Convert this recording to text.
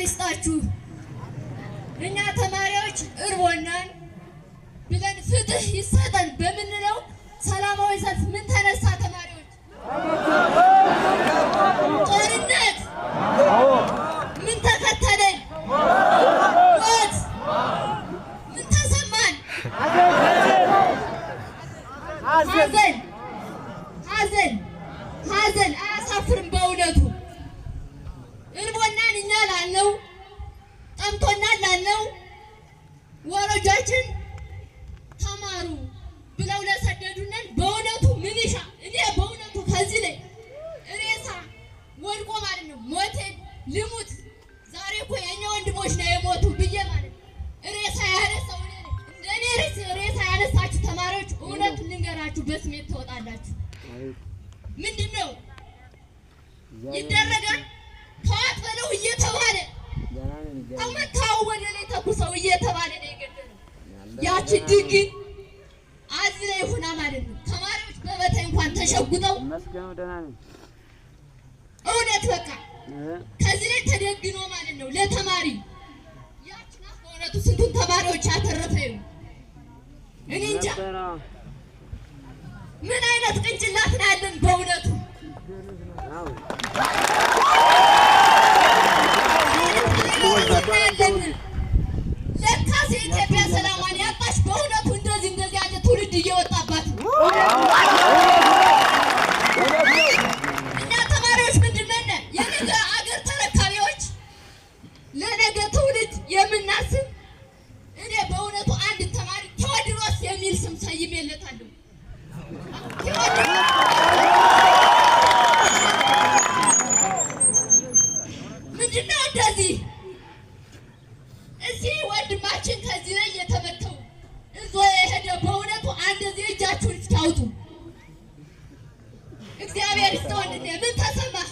ይስጣችሁ። እኛ ተማሪዎች እርቦናል ብለን ፍትህ ይሰጠን በምንለው ሰላማዊ ሰልፍ ምን ተነሳ? ተማሪዎች ጦርነት ምን ተከተለን? ሞት ምን ተሰማን? ሐዘን አያሳፍርም በእውነቱ። እርቦናል እኛ ላልነው ጠምቶናል ላልነው ወላጆቻችን ተማሩ ብለው ለሰደዱንን በእውነቱ ምን ይሻ እኔ በእውነቱ ከዚህ ላይ ሬሳ ወድቆ ማለት ነው ሞቴን ልሙት ዛሬ እኮ የኛ ወንድሞች ነው የሞቱ ብዬ ማለት ነው ሬሳ ያነሳው እንደኔ ሬሳ ያነሳችሁ ተማሪዎች እውነቱን ልንገራችሁ በስሜት ትወጣላችሁ። ምንድነው ይደረጋል? ተዋት በለው እየተባለ አመታው ወደ ላይ ተኩሰው እየተባለ ነው የገደለው። ያቺ ድግን አዚ ላይ ሆና ማለት ነው ተማሪዎች በበታይ እንኳን ተሸጉጠው እውነት በቃ ከዚህ ላይ ተደግኖ ማለት ነው ለተማሪ ያቺ ናት በእውነቱ ስንቱን ተማሪዎች ያተረፈው። እኔ እንጃ ምን አይነት ቅንጭላት ነው ያለን በእውነቱ። ለካስ የኢትዮጵያ ሰላሟን ያጣች በእውነቱ እንደዚህ ያለ ትውልድ እየወጣባት እኛ ተማሪዎች ምንድን ነን? የነገ አገር ተረካቢዎች ለነገ ትውልድ የምናስብ እኔ በእውነቱ አንድ ተማሪ ቴዎድሮስ የሚል ስም ሰይሜለታለሁ። ምንድነው እንደዚህ እዚህ ወንድማችን ከዚህ ላይ የተመተው እዞ የሄደ በእውነቱ አንደዚህ እጃችሁን እስኪያውጡ እግዚአብሔር ይስጥ። ወንድሜ ምን ተሰማህ?